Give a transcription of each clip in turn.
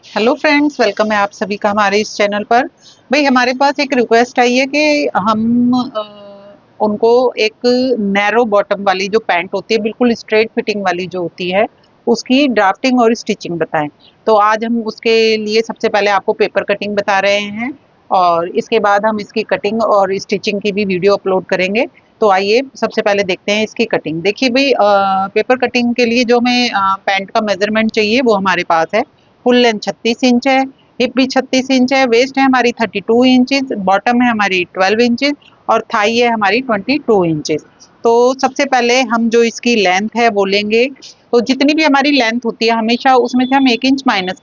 Hello friends, welcome है आप सभी का हमारे इस चैनल पर। भाई हमारे पास एक रिक्वेस्ट आई है कि हम उनको एक नैरो बॉटम वाली जो पैंट होती है, बिल्कुल स्ट्रेट फिटिंग वाली जो होती है, उसकी ड्राफ्टिंग और स्टिचिंग बताएं। तो आज हम उसके लिए सबसे पहले आपको पेपर कटिंग बता रहे हैं और इसके बाद हम इसकी कटिंग और स्टिचिंग की भी वीडियो अपलोड करेंगे। तो आइए सबसे पहले देखते हैं इसकी कटिंग। देखिए भाई, पेपर कटिंग के लिए जो हमें पैंट का मेजरमेंट चाहिए वो हमारे पास है। फुल लेंथ 36 इंच है, हिप भी 36 इंच है, वेस्ट है हमारी 32 इंचेस, बॉटम है हमारी 12 इंचेस और थाई है हमारी 22 इंचेस। तो सबसे पहले हम जो इसकी लेंथ है वो लेंगे। तो जितनी भी हमारी लेंथ होती है हमेशा उसमें से हम 1 इंच माइनस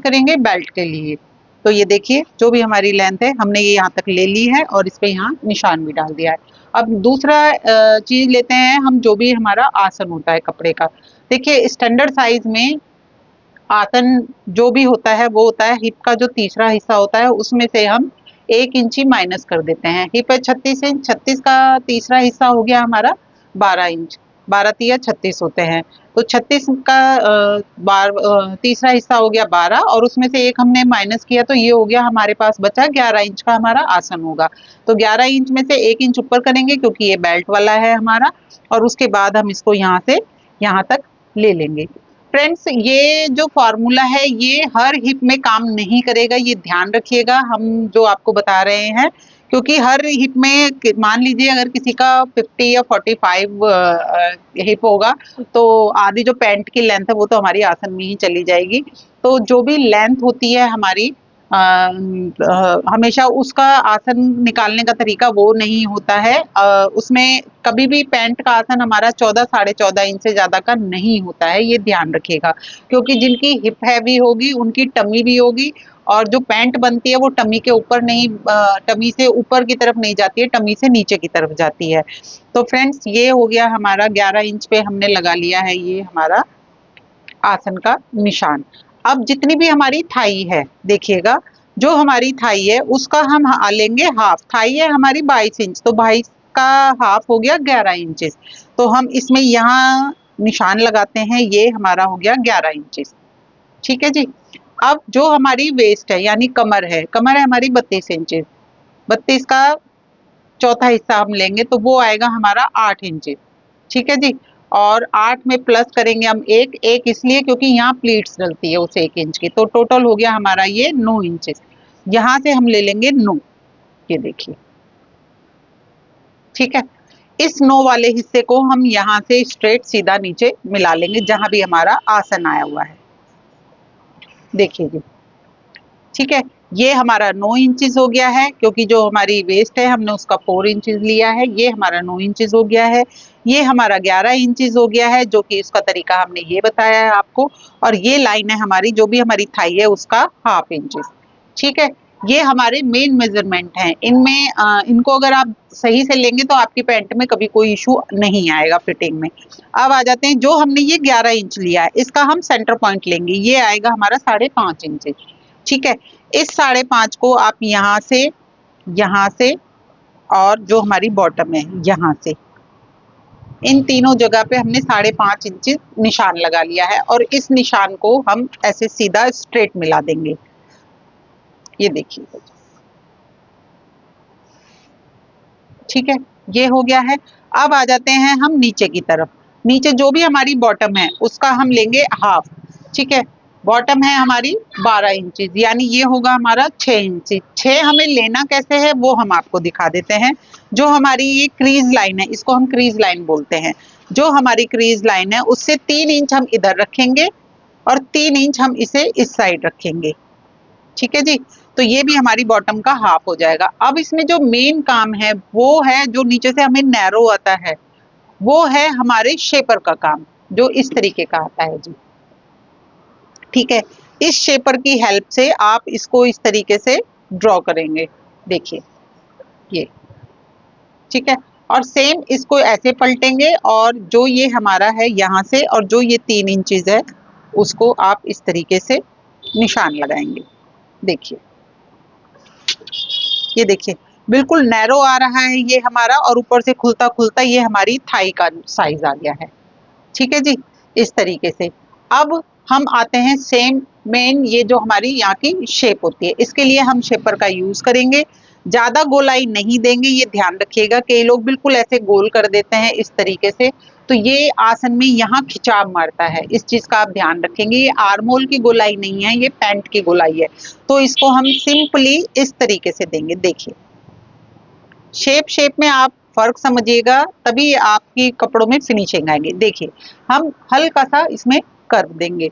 करेंगे बेल्ट के लिए। तो ये देखिए, जो भी हमारी लेंथ है हमने ये यहाँ तक ले ली है और इस पे यहाँ निशान भी डाल दिया है। अब दूसरा चीज लेते हैं हम, जो भी हमारा आसन होता है कपड़े का। देखिए स्टैंडर्ड साइज में आसन जो भी होता है वो होता है हिप का जो तीसरा हिस्सा होता है उसमें से हम 1 इंच ही माइनस कर देते हैं। हिप है 36 इंच, 36 का तीसरा हिस्सा हो गया हमारा 12 इंच। 12 तिया 36 होते हैं। तो 36 का तीसरा हिस्सा हो गया 12 और उसमें से एक हमने माइनस किया तो ये हो गया हमारे पास बचा 11 इंच का हमारा आसन होगा। तो 11 इंच में से 1 इंच ऊपर करेंगे क्योंकि ये बेल्ट वाला है हमारा, और उसके बाद हम इसको यहाँ से यहाँ तक ले लेंगे। फ्रेंड्स, ये जो फॉर्मूला है ये हर हिप में काम नहीं करेगा, ये ध्यान रखिएगा हम जो आपको बता रहे हैं। क्योंकि हर हिप में मान लीजिए अगर किसी का 50 या 45 हिप होगा तो आधी जो पैंट की लेंथ है वो तो हमारी आसन में ही चली जाएगी। तो जो भी लेंथ होती है हमारी हमेशा उसका आसन निकालने का तरीका वो नहीं होता है। उसमें कभी भी पैंट का आसन हमारा 14 साढ़े 14 इंच से ज्यादा का नहीं होता है, ये ध्यान रखिएगा। क्योंकि जिनकी हिप हैवी होगी उनकी टमी भी होगी और जो पैंट बनती है वो टमी के ऊपर नहीं, टमी से ऊपर की तरफ नहीं जाती है, टमी से नीचे की तरफ जाती है। तो फ्रेंड्स, ये हो गया हमारा 11 इंच पे हमने लगा लिया है ये हमारा आसन का निशान। अब जितनी भी हमारी थाई है देखिएगा, जो हमारी थाई है उसका हम लेंगे हाफ। थाई है हमारी 22 इंच, तो 22 का हाफ हो गया 11 इंचेस। तो हम इसमें यहाँ निशान लगाते हैं, ये हमारा हो गया 11 इंचेस। ठीक है जी। अब जो हमारी वेस्ट है यानी कमर है हमारी 32 इंचेस। 32 का चौथा हिस्सा हम लेंगे तो वो आएगा हमारा 8 इंचेस। ठीक है जी। और 8 में प्लस करेंगे हम एक एक, इसलिए क्योंकि यहाँ प्लीट्स डलती है उस 1 इंच की। तो टोटल हो गया हमारा ये 9 इंचेस। यहाँ से हम ले लेंगे 9। ये देखिए, ठीक है। इस 9 वाले हिस्से को हम यहाँ से स्ट्रेट सीधा नीचे मिला लेंगे जहां भी हमारा आसन आया हुआ है। देखिए जी, ठीक है। ये हमारा 9 इंचेस हो गया है क्योंकि जो हमारी वेस्ट है हमने उसका 4 इंचेस लिया है। ये हमारा 9 इंचेस हो गया है। ये हमारा 11 इंचेस हो गया है, जो कि उसका तरीका हमने ये बताया है आपको। और ये लाइन है हमारी, जो भी हमारी थाई है उसका हाफ इंचेस। ठीक है। ये हमारे मेन मेजरमेंट हैं। इनमें इनको अगर आप सही से लेंगे तो आपकी पैंट में कभी कोई इशू नहीं आएगा फिटिंग में। अब आ जाते हैं, जो हमने ये 11 इंच लिया है इसका हम सेंटर पॉइंट लेंगे, ये आएगा हमारा 5.5 इंचेस। ठीक है। इस 5.5 को आप यहाँ से और जो हमारी बॉटम है यहाँ से, इन तीनों जगह पे हमने 5.5 इंच निशान लगा लिया है और इस निशान को हम ऐसे सीधा स्ट्रेट मिला देंगे। ये देखिए, ठीक है। ये हो गया है। अब आ जाते हैं हम नीचे की तरफ। नीचे जो भी हमारी बॉटम है उसका हम लेंगे हाफ। ठीक है। बॉटम है हमारी 12 इंचेस, यानी ये होगा हमारा 6 इंच। 6 हमें लेना कैसे है वो हम आपको दिखा देते हैं। जो हमारी ये क्रीज लाइन है इसको हम क्रीज लाइन बोलते हैं। जो हमारी क्रीज लाइन है उससे 3 इंच हम इधर रखेंगे और 3 इंच हम इसे इस साइड रखेंगे। ठीक है जी। तो ये भी हमारी बॉटम का हाफ हो जाएगा। अब इसमें जो मेन काम है वो है, जो नीचे से हमें नैरो आता है वो है हमारे शेपर का काम, जो इस तरीके का आता है जी। ठीक है। इस शेपर की हेल्प से आप इसको इस तरीके से ड्रॉ करेंगे। देखिए ये, ठीक है। और सेम इसको ऐसे पलटेंगे और जो ये हमारा है यहाँ से और जो ये 3 इंचेस है उसको आप इस तरीके से निशान लगाएंगे। देखिए, ये देखिए बिल्कुल नैरो आ रहा है ये हमारा, और ऊपर से खुलता खुलता ये हमारी थाई का साइज आ गया है। ठीक है जी। इस तरीके से अब हम आते हैं सेम मेन ये जो हमारी यहाँ की शेप होती है, इसके लिए हम शेपर का यूज करेंगे। ज्यादा गोलाई नहीं देंगे, ये ध्यान रखिएगा। कई लोग बिल्कुल ऐसे गोल कर देते हैं इस तरीके से, तो ये आसन में यहाँ खिंचाव मारता है। इस चीज का आप ध्यान रखेंगे। ये आर्मोल की गोलाई नहीं है, ये पैंट की गोलाई है। तो इसको हम सिंपली इस तरीके से देंगे। देखिए शेप में आप फर्क समझिएगा, तभी आपकी कपड़ों में फिनिशिंग आएगी। देखिए हम हल्का सा इसमें कर देंगे।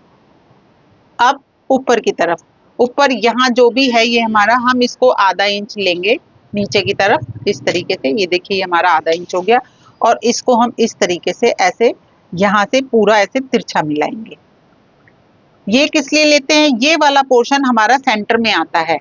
अब ऊपर की तरफ, ऊपर यहाँ जो भी है ये हमारा, हम इसको आधा इंच लेंगे नीचे की तरफ इस तरीके से। ये देखिए ये हमारा आधा इंच हो गया, और इसको हम इस तरीके से ऐसे यहाँ से पूरा ऐसे तिरछा मिलाएंगे। ये किस लिए लेते हैं, ये वाला पोर्शन हमारा सेंटर में आता है।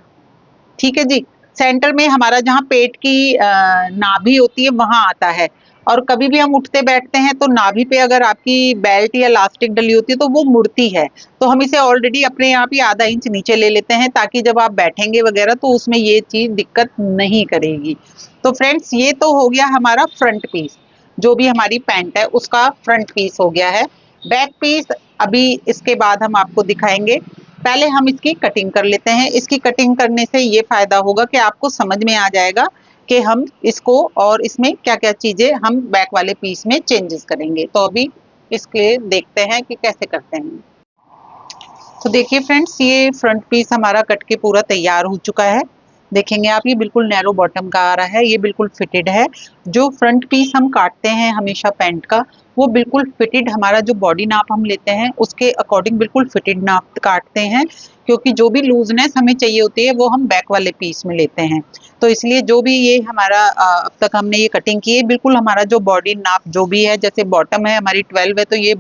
ठीक है जी, सेंटर में हमारा जहाँ पेट की नाभि होती है वहां आता है। और कभी भी हम उठते बैठते हैं तो नाभि पे अगर आपकी बेल्ट या इलास्टिक डली होती है तो वो मुड़ती है। तो हम इसे ऑलरेडी अपने आप ही आधा इंच नीचे ले लेते हैं, ताकि जब आप बैठेंगे वगैरह तो उसमें ये चीज दिक्कत नहीं करेगी। तो फ्रेंड्स ये तो हो गया हमारा फ्रंट पीस, जो भी हमारी पैंट है उसका फ्रंट पीस हो गया है। बैक पीस अभी इसके बाद हम आपको दिखाएंगे। पहले हम इसकी कटिंग कर लेते हैं। इसकी कटिंग करने से ये फायदा होगा कि आपको समझ में आ जाएगा कि हम इसको और इसमें क्या क्या चीजें हम बैक वाले पीस में चेंजेस करेंगे। तो अभी इसके देखते हैं कि कैसे करते हैं। तो देखिए फ्रेंड्स, ये फ्रंट पीस हमारा कट के पूरा तैयार हो चुका है। देखेंगे आप, ये बिल्कुल नैरो बॉटम का आ रहा है, ये बिल्कुल फिटेड है। जो फ्रंट पीस हम काटते हैं हमेशा पैंट का, वो बिल्कुल फिटेड, हमारा जो बॉडी नाप हम लेते हैं उसके अकॉर्डिंग बिल्कुल फिटेड नाप काटते हैं। क्योंकि जो भी लूजनेस हमें चाहिए होती है वो हम बैक वाले पीस में लेते हैं। तो इसलिए जो भी ये हमारा अब तक हमने ये कटिंग की है, बिल्कुल हमारा जो बॉडी नाप जो भी है, जैसे बॉटम है हमारी 12 है तो ये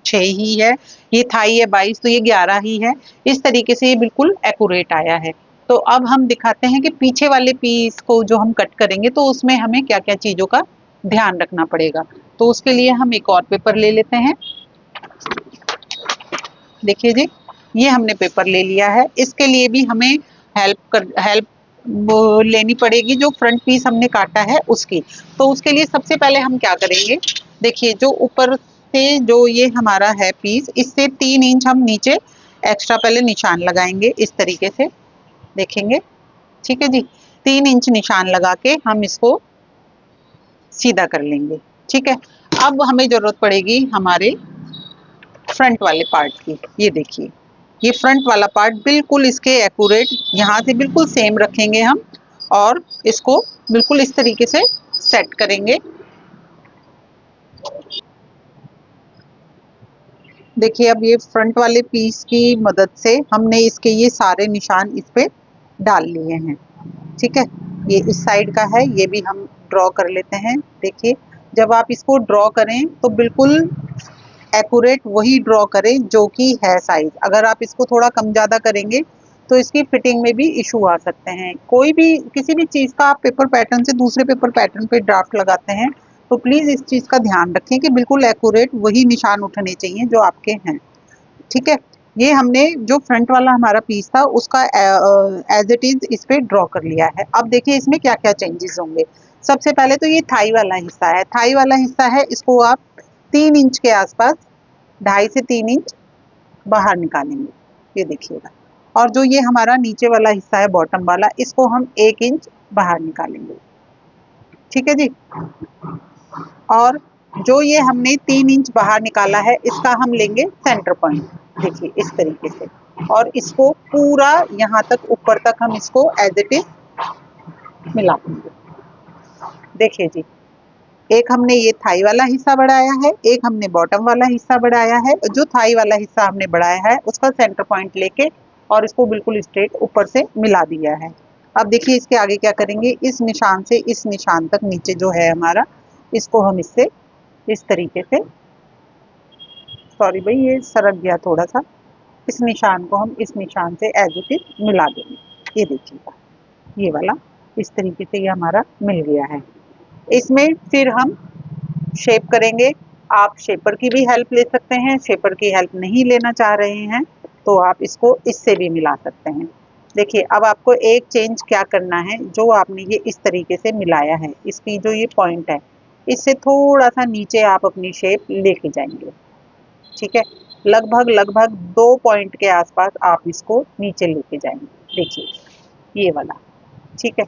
6 ही है, ये थाई है 22 तो ये 11 ही है। इस तरीके से ये बिल्कुल एक्यूरेट आया है। तो अब हम दिखाते हैं कि पीछे वाले पीस को जो हम कट करेंगे तो उसमें हमें क्या क्या चीजों का ध्यान रखना पड़ेगा। तो उसके लिए हम एक और पेपर ले लेते हैं। देखिए जी, ये हमने पेपर ले लिया है। इसके लिए भी हमें हेल्प लेनी पड़ेगी, जो फ्रंट पीस हमने काटा है उसकी। तो उसके लिए सबसे पहले हम क्या करेंगे, देखिए जो ऊपर से जो ये हमारा है पीस, इससे 3 इंच हम नीचे एक्स्ट्रा पहले निशान लगाएंगे इस तरीके से। देखेंगे, ठीक है जी, 3 इंच निशान लगा के हम इसको सीधा कर लेंगे। ठीक है, अब हमें जरूरत पड़ेगी हमारे फ्रंट वाले पार्ट की। ये देखिए, ये फ्रंट वाला पार्ट बिल्कुल इसके एक्यूरेट यहाँ से बिल्कुल सेम रखेंगे हम, और इसको बिल्कुल इस तरीके से सेट करेंगे। देखिए अब ये फ्रंट वाले पीस की मदद से हमने इसके ये सारे निशान इस पे डाल लिए हैं। ठीक है, ये इस साइड का है, ये भी हम ड्रॉ कर लेते हैं। देखिए जब आप इसको ड्रॉ करें तो बिल्कुल एक्यूरेट वही ड्रॉ करें जो कि है साइज। अगर आप इसको थोड़ा कम ज़्यादा करेंगे तो इसकी फिटिंग में भी इशू आ सकते हैं। कोई भी किसी भी चीज़ का आप पेपर पैटर्न से दूसरे पेपर पैटर्न पे ड्राफ्ट लगाते हैं तो प्लीज़ इस चीज़ का ध्यान रखें कि बिल्कुल एक्यूरेट वही निशान उठने चाहिए जो आपके हैं। ठीक है, ये हमने जो फ्रंट वाला हमारा पीस था उसका एज इट इज इस पे ड्रॉ कर लिया है। अब देखिए इसमें क्या क्या चेंजेस होंगे। सबसे पहले तो ये थाई वाला हिस्सा है। थाई वाला हिस्सा है, इसको आप 3 इंच के आसपास, 2.5 से 3 इंच बाहर निकालेंगे। ये देखिएगा। और जो ये हमारा नीचे वाला हिस्सा है बॉटम वाला, इसको हम 1 इंच बाहर निकालेंगे। ठीक है जी। और जो ये हमने 3 इंच बाहर निकाला है, इसका हम लेंगे सेंटर पॉइंट। देखिए इस तरीके से, और इसको पूरा यहाँ तक ऊपर तक हम इसको एज इट इज मिला देंगे। देखिए जी, एक हमने ये थाई वाला हिस्सा बढ़ाया है, एक हमने बॉटम वाला हिस्सा बढ़ाया है। जो थाई वाला हिस्सा हमने बढ़ाया है उसका सेंटर पॉइंट लेके और इसको बिल्कुल स्ट्रेट ऊपर से मिला दिया है। अब देखिए इसके आगे क्या करेंगे, इस निशान से इस निशान तक नीचे जो है हमारा, इसको हम इससे इस तरीके से, सॉरी भाई ये सरक गया थोड़ा सा, इस निशान को हम इस निशान से एज इट इज मिला देंगे। ये देखिएगा, ये वाला इस तरीके से ये हमारा मिल गया है। इसमें फिर हम शेप करेंगे। आप शेपर की भी हेल्प ले सकते हैं, शेपर की हेल्प नहीं लेना चाह रहे हैं तो आप इसको इससे भी मिला सकते हैं। देखिए अब आपको एक चेंज क्या करना है, जो आपने ये इस तरीके से मिलाया है, इसकी जो ये पॉइंट है, इससे थोड़ा सा नीचे आप अपनी शेप लेके जाएंगे। ठीक है, लगभग लगभग 2 पॉइंट के आसपास आप इसको नीचे लेके जाएंगे। देखिए ये वाला, ठीक है।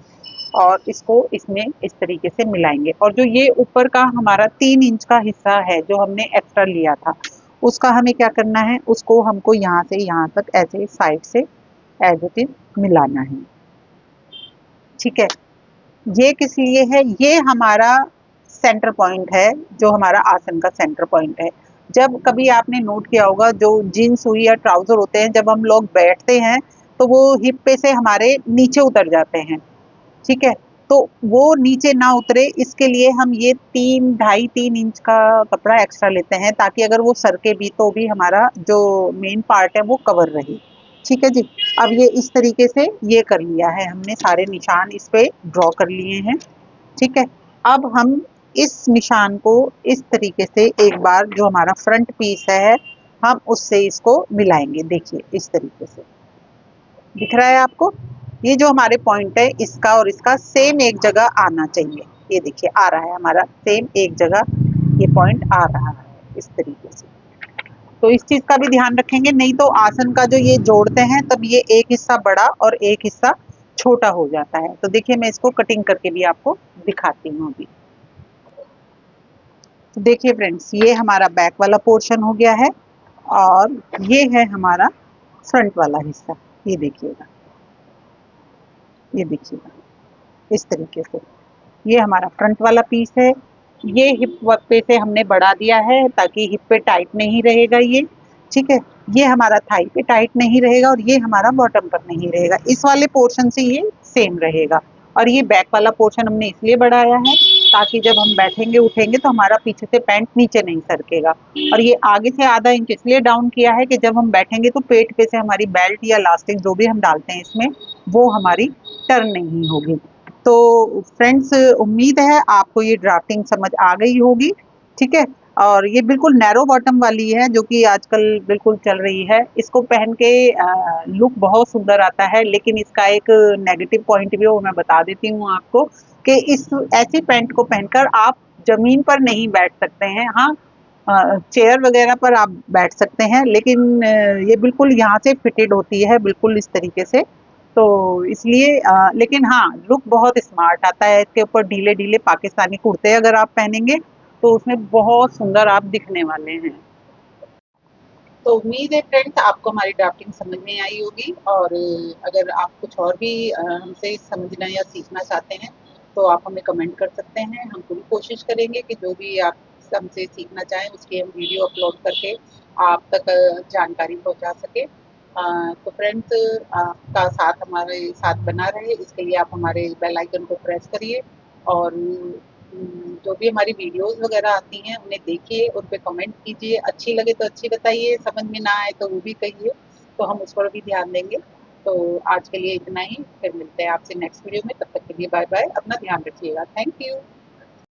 और इसको इसमें इस तरीके से मिलाएंगे, और जो ये ऊपर का हमारा 3 इंच का हिस्सा है जो हमने एक्स्ट्रा लिया था, उसका हमें क्या करना है, उसको हमको यहाँ से यहाँ तक ऐसे साइड से एज इट इज मिलाना है, ठीक है। ये किस लिए है, ये हमारा सेंटर पॉइंट है, जो हमारा आसन का सेंटर पॉइंट है। जब कभी आपने नोट किया होगा, जो जीन्स हुई या ट्राउजर होते हैं, जब हम लोग बैठते हैं तो वो हिप पे से हमारे नीचे उतर जाते हैं, ठीक है। तो वो नीचे ना उतरे, इसके लिए हम ये 3 ढाई 3 इंच का कपड़ा एक्स्ट्रा लेते हैं, ताकि अगर वो सरके भी तो भी हमारा जो मेन पार्ट है वो कवर रहे, ठीक है जी। अब ये इस तरीके से ये कर लिया है हमने, सारे निशान इस पे ड्रॉ कर लिए हैं, ठीक है। अब हम इस निशान को इस तरीके से एक बार, जो हमारा फ्रंट पीस है, हम उससे इसको मिलाएंगे। देखिए इस तरीके से दिख रहा है आपको, ये जो हमारे पॉइंट है, इसका और इसका सेम एक जगह आना चाहिए। ये देखिए आ रहा है हमारा सेम एक जगह, ये पॉइंट आ रहा है इस तरीके से। तो इस चीज का भी ध्यान रखेंगे, नहीं तो आसन का जो ये जोड़ते हैं तब ये एक हिस्सा बड़ा और एक हिस्सा छोटा हो जाता है। तो देखिए मैं इसको कटिंग करके भी आपको दिखाती हूँ अभी। तो देखिए फ्रेंड्स, ये हमारा बैक वाला पोर्शन हो गया है, और ये है हमारा फ्रंट वाला हिस्सा। ये देखिएगा, ये देखिएगा इस तरीके से, ये हमारा फ्रंट वाला पीस है। ये हिप पे से हमने बढ़ा दिया है ताकि हिप पे टाइट नहीं रहेगा ये, ठीक है। ये हमारा थाई पे टाइट नहीं रहेगा, और ये हमारा बॉटम पर नहीं रहेगा, इस वाले पोर्शन से ये सेम रहेगा। और ये बैक वाला पोर्शन हमने इसलिए बढ़ाया है ताकि जब हम बैठेंगे उठेंगे तो हमारा पीछे से पैंट नीचे नहीं सरकेगा। और ये आगे से आधा इंच इसलिए डाउन किया है कि जब हम बैठेंगे तो पेट पे से हमारी बेल्ट या लास्टिक जो भी हम डालते हैं इसमें, वो हमारी टर्न नहीं होगी। तो फ्रेंड्स, उम्मीद है आपको ये ड्राफ्टिंग समझ आ गई होगी, ठीक है। और ये बिल्कुल नैरो बॉटम वाली है, जो कि आजकल बिल्कुल चल रही है। इसको पहन के लुक बहुत सुंदर आता है, लेकिन इसका एक नेगेटिव पॉइंट भी है, वो मैं बता देती हूँ आपको, कि इस ऐसी पैंट को पहनकर आप जमीन पर नहीं बैठ सकते हैं। हाँ, चेयर वगैरह पर आप बैठ सकते हैं, लेकिन ये बिल्कुल यहाँ से फिटेड होती है, बिल्कुल इस तरीके से। तो इसलिए लेकिन हाँ, लुक बहुत स्मार्ट आता है इसके ऊपर। ढीले ढीले पाकिस्तानी कुर्ते अगर आप पहनेंगे तो उसमें बहुत सुंदर आप दिखने वाले हैं। तो उम्मीद है फ्रेंड्स आपको हमारी ड्राफ्टिंग समझ में आई होगी, और अगर आप कुछ और भी हमसे समझना या सीखना चाहते हैं तो आप हमें कमेंट कर सकते हैं। हम पूरी कोशिश करेंगे कि जो भी आप हमसे सीखना चाहें उसकी हम वीडियो अपलोड करके आप तक जानकारी पहुंचा सके। तो फ्रेंड्स, आपका साथ हमारे साथ बना रहे इसके लिए आप हमारे बेल आइकन को प्रेस करिए, और जो भी हमारी वीडियोस वगैरह आती हैं उन्हें देखिए, उन पे कमेंट कीजिए, अच्छी लगे तो अच्छी बताइए, समझ में ना आए तो वो भी कहिए, तो हम उस पर भी ध्यान देंगे। तो आज के लिए इतना ही, फिर मिलते हैं आपसे नेक्स्ट वीडियो में, तब तक के लिए बाय बाय, अपना ध्यान रखिएगा, थैंक यू।